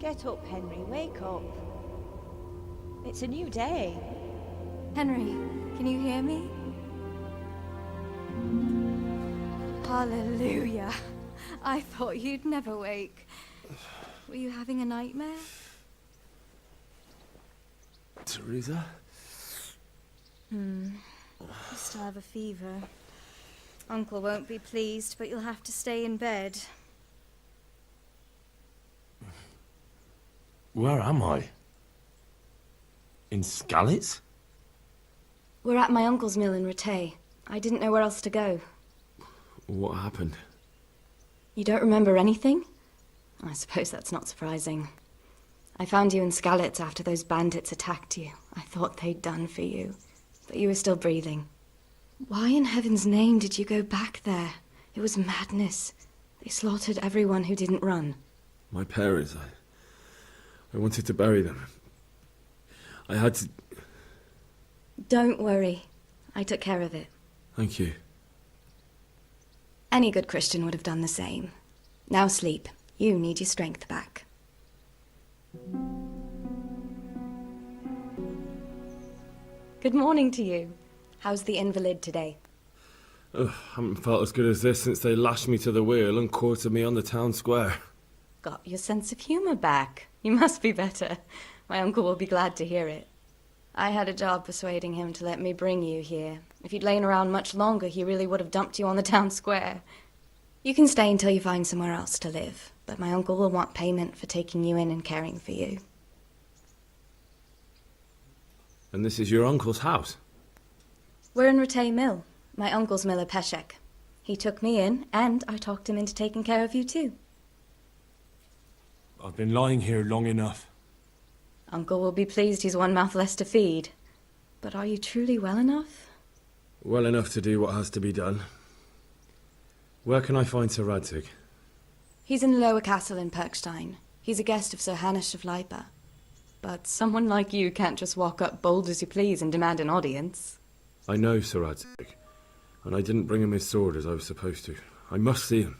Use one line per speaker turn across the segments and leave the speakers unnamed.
Get up, Henry, wake up. It's a new day.
Henry, can you hear me? Hallelujah. I thought you'd never wake. Were you having a nightmare?
Teresa?
You still have a fever. Uncle won't be pleased, but you'll have to stay in bed.
Where am I? In Skalitz?
We're at my uncle's mill in Rattay. I didn't know where else to go.
What happened?
You don't remember anything? I suppose that's not surprising. I found you in Skalitz after those bandits attacked you. I thought they'd done for you, but you were still breathing. Why in heaven's name did you go back there? It was madness. They slaughtered everyone who didn't run.
My parents, I wanted to bury them. I had to...
Don't worry. I took care of it.
Thank you.
Any good Christian would have done the same. Now sleep. You need your strength back. Good morning to you. How's the invalid today?
Haven't felt as good as this since they lashed me to the wheel and quartered me on the town square.
Got your sense of humor back. You must be better. My uncle will be glad to hear it. I had a job persuading him to let me bring you here. If you'd lain around much longer, he really would have dumped you on the town square. You can stay until you find somewhere else to live, but my uncle will want payment for taking you in and caring for you.
And this is your uncle's house?
We're in Rattay Mill, my uncle's mill at Peshek. He took me in, and I talked him into taking care of you too.
I've been lying here long enough.
Uncle will be pleased he's one mouth less to feed. But are you truly well enough?
Well enough to do what has to be done. Where can I find Sir Radzig?
He's in the lower castle in Perkstein. He's a guest of Sir Hanush of Leipa. But someone like you can't just walk up bold as you please and demand an audience.
I know Sir Radzig, and I didn't bring him his sword as I was supposed to. I must see him.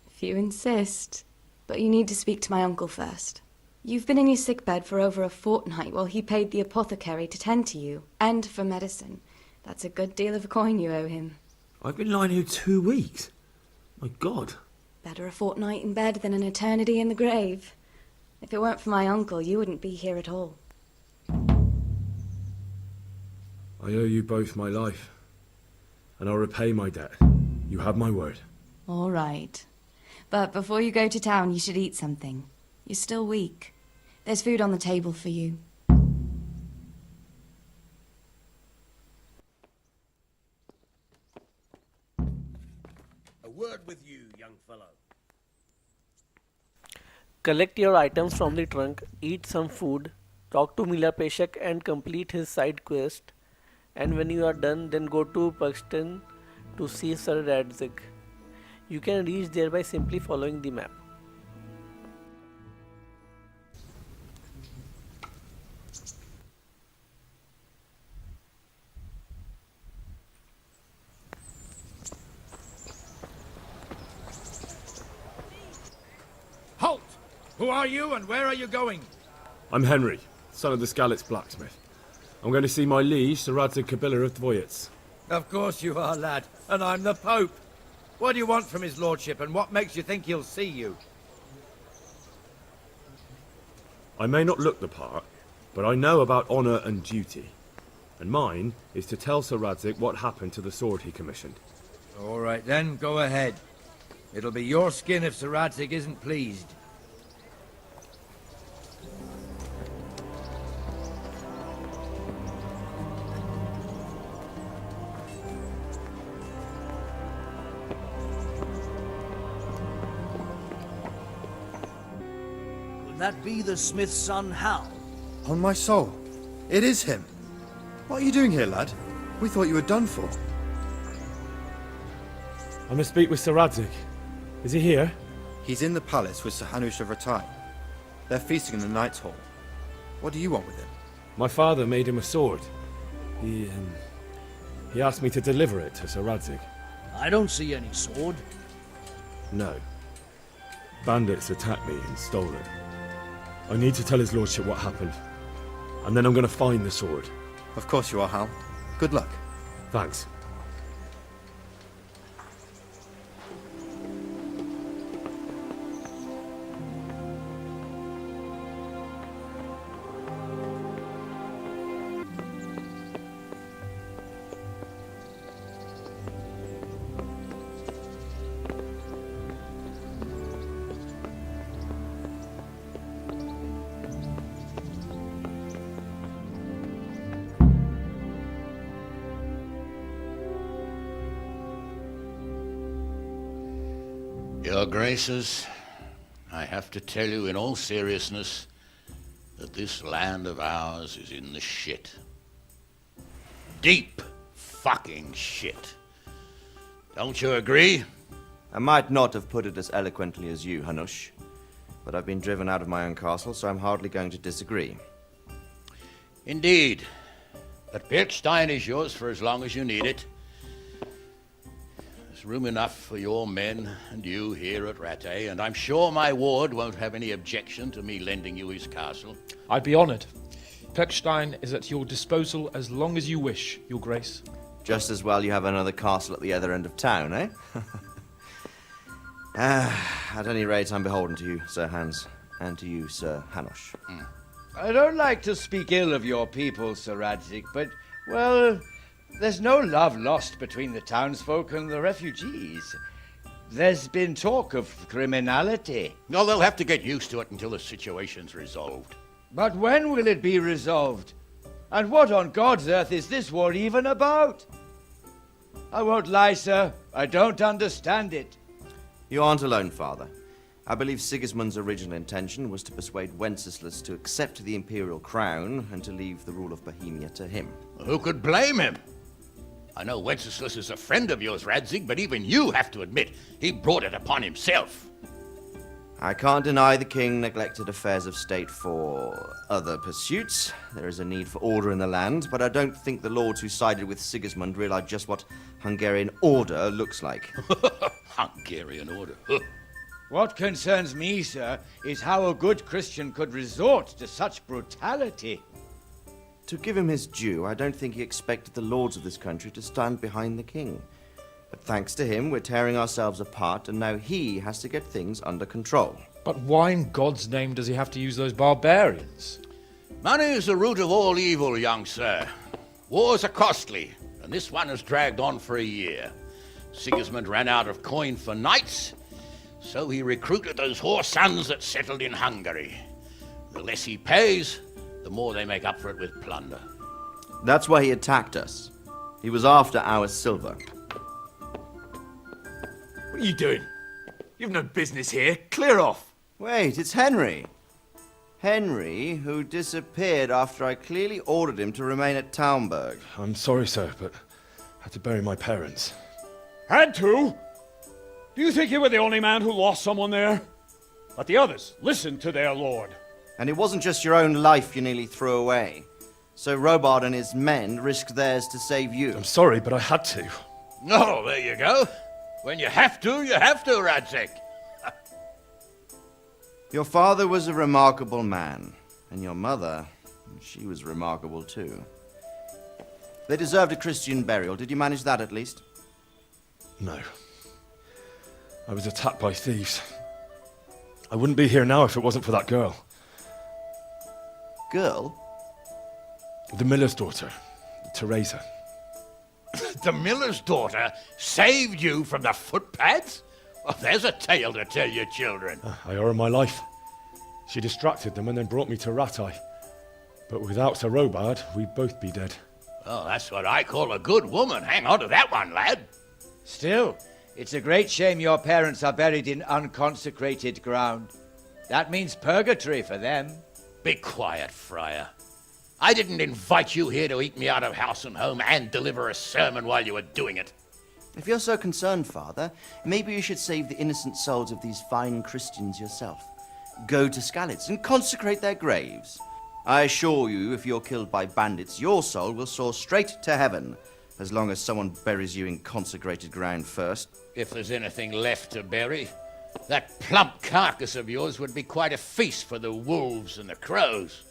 If you insist. But you need to speak to my uncle first. You've been in your sickbed for over a fortnight while he paid the apothecary to tend to you, and for medicine. That's a good deal of coin you owe him.
I've been lying here 2 weeks. My God.
Better a fortnight in bed than an eternity in the grave. If it weren't for my uncle, you wouldn't be here at all.
I owe you both my life, and I'll repay my debt. You have my word.
All right. But before you go to town, you should eat something. You're still weak. There's food on the table for you.
A word with you, young fellow.
Collect your items from the trunk, eat some food, talk to Mila Peshek and complete his side quest. And when you are done, then go to Puxton to see Sir Radzig. You can reach there by simply following the map.
Halt! Who are you and where are you going?
I'm Henry, son of the Skalitz blacksmith. I'm going to see my liege, Sir Radzig Kabila of Dvoyitz.
Of course you are, lad. And I'm the Pope. What do you want from his lordship, and what makes you think he'll see you?
I may not look the part, but I know about honour and duty. And mine is to tell Sir Radzig what happened to the sword he commissioned.
All right then, go ahead. It'll be your skin if Sir Radzig isn't pleased.
That be the smith's son, Hal?
On my soul, it is him. What are you doing here, lad? We thought you were done for.
I must speak with Sir Radzig. Is he here?
He's in the palace with Sir Hanush of Rattay. They're feasting in the Knight's Hall. What do you want with him?
My father made him a sword. He asked me to deliver it to Sir Radzig.
I don't see any sword.
No. Bandits attacked me and stole it. I need to tell his lordship what happened. And then I'm going to find the sword.
Of course you are, Hal. Good luck.
Thanks.
Your Graces, I have to tell you in all seriousness that this land of ours is in the shit. Deep fucking shit. Don't you agree?
I might not have put it as eloquently as you, Hanush, but I've been driven out of my own castle, so I'm hardly going to disagree.
Indeed. But Birkstein is yours for as long as you need it. There's room enough for your men and you here at Rattay, and I'm sure my ward won't have any objection to me lending you his castle.
I'd be honoured. Perkstein is at your disposal as long as you wish, Your Grace.
Just as well you have another castle at the other end of town, eh? At any rate, I'm beholden to you, Sir Hans, and to you, Sir Hanush.
I don't like to speak ill of your people, Sir Radzik, but, well, there's no love lost between the townsfolk and the refugees. There's been talk of criminality.
No, they'll have to get used to it until the situation's resolved.
But when will it be resolved? And what on God's earth is this war even about? I won't lie, sir. I don't understand it.
You aren't alone, Father. I believe Sigismund's original intention was to persuade Wenceslas to accept the imperial crown and to leave the rule of Bohemia to him.
Who could blame him? I know Wenceslas is a friend of yours, Radzig, but even you have to admit he brought it upon himself.
I can't deny the king neglected affairs of state for other pursuits. There is a need for order in the land, but I don't think the lords who sided with Sigismund realized just what Hungarian order looks like.
Hungarian order?
What concerns me, sir, is how a good Christian could resort to such brutality.
To give him his due, I don't think he expected the lords of this country to stand behind the king. But thanks to him, we're tearing ourselves apart, and now he has to get things under control.
But why in God's name does he have to use those barbarians?
Money is the root of all evil, young sir. Wars are costly, and this one has dragged on for a year. Sigismund ran out of coin for knights, so he recruited those whore sons that settled in Hungary. The less he pays, the more they make up for it with plunder.
That's why he attacked us. He was after our silver.
What are you doing? You've no business here. Clear off.
Wait, it's Henry. Henry, who disappeared after I clearly ordered him to remain at Taumberg.
I'm sorry, sir, but I had to bury my parents.
Had to? Do you think you were the only man who lost someone there? But the others listened to their lord.
And it wasn't just your own life you nearly threw away. So Robard and his men risked theirs to save you.
I'm sorry, but I had to.
Oh, there you go. When you have to, Radzig.
Your father was a remarkable man, and your mother, she was remarkable too. They deserved a Christian burial. Did you manage that at least?
No. I was attacked by thieves. I wouldn't be here now if it wasn't for that girl.
Girl?
The miller's daughter, Teresa.
The miller's daughter saved you from the footpads? Well, there's a tale to tell your children.
I owe her my life. She distracted them and then brought me to Rattay. But without Sir Robard, we'd both be dead.
Oh, that's what I call a good woman. Hang on to that one, lad.
Still, it's a great shame your parents are buried in unconsecrated ground. That means purgatory for them.
Be quiet, friar. I didn't invite you here to eat me out of house and home and deliver a sermon while you were doing it.
If you're so concerned, Father, maybe you should save the innocent souls of these fine Christians yourself. Go to Skalitz and consecrate their graves. I assure you, if you're killed by bandits, your soul will soar straight to heaven, as long as someone buries you in consecrated ground first.
If there's anything left to bury, That plump carcass of yours would be quite a feast for the wolves and the crows.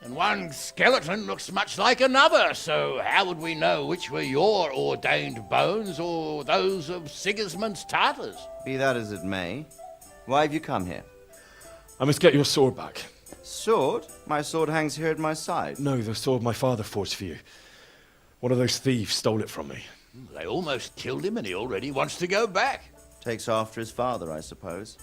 And one skeleton looks much like another, so how would we know which were your ordained bones or those of Sigismund's Tartars?
Be that as it may, why have you come here?
I must get your sword back.
Sword? My sword hangs here at my side.
No, the sword my father forged for you. One of those thieves stole it from me.
They almost killed him and he already wants to go back.
Takes after his father, I suppose.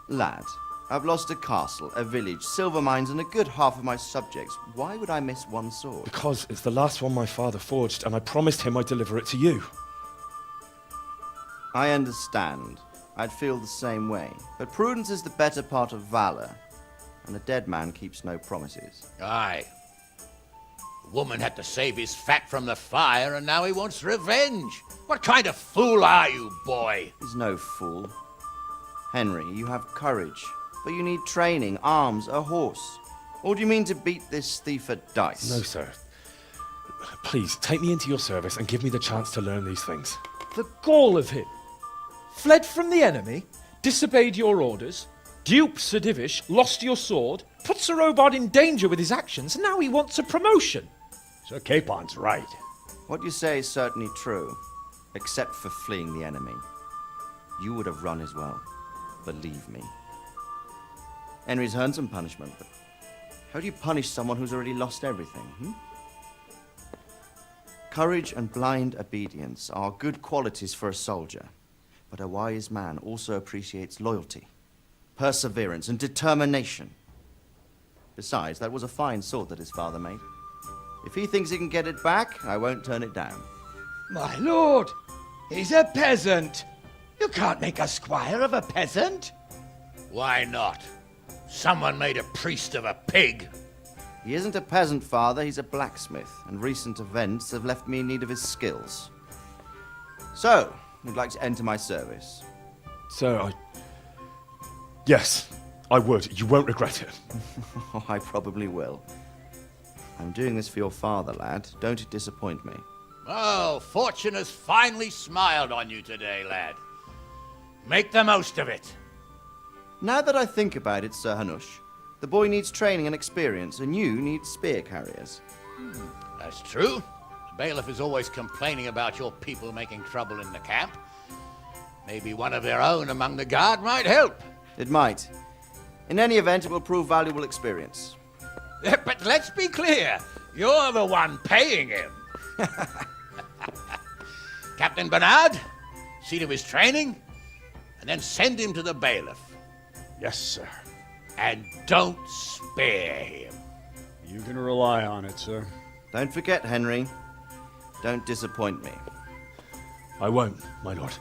Lad, I've lost a castle, a village, silver mines, and a good half of my subjects. Why would I miss one sword?
Because it's the last one my father forged, and I promised him I'd deliver it to you.
I understand. I'd feel the same way. But prudence is the better part of valor, and a dead man keeps no promises.
Aye. The woman had to save his fat from the fire, and now he wants revenge. What kind of fool are you, boy?
He's no fool. Henry, you have courage, but you need training, arms, a horse. Or do you mean to beat this thief at dice?
No, sir. Please, take me into your service and give me the chance to learn these things.
The gall of him. Fled from the enemy, disobeyed your orders, duped Sir Divish, lost your sword, put Sir Robard in danger with his actions, and now he wants a promotion.
Sir Capon's right.
What you say is certainly true, except for fleeing the enemy. You would have run as well, believe me. Henry's earned some punishment, but how do you punish someone who's already lost everything, Courage and blind obedience are good qualities for a soldier, but a wise man also appreciates loyalty, perseverance, and determination. Besides, that was a fine sword that his father made. If he thinks he can get it back, I won't turn it down.
My lord, he's a peasant. You can't make a squire of a peasant.
Why not? Someone made a priest of a pig.
He isn't a peasant, father, he's a blacksmith, and recent events have left me in need of his skills. So, you'd like to enter my service?
Sir, Yes, I would. You won't regret it.
Oh, I probably will. I'm doing this for your father, lad. Don't it disappoint me.
Oh, fortune has finally smiled on you today, lad. Make the most of it.
Now that I think about it, Sir Hanush, the boy needs training and experience, and you need spear carriers.
That's true. The bailiff is always complaining about your people making trouble in the camp. Maybe one of their own among the guard might help.
It might. In any event, it will prove valuable experience.
But let's be clear. You're the one paying him. Captain Bernard, see to his training, and then send him to the bailiff.
Yes, sir.
And don't spare him.
You can rely on it, sir.
Don't forget, Henry. Don't disappoint me.
I won't, my lord.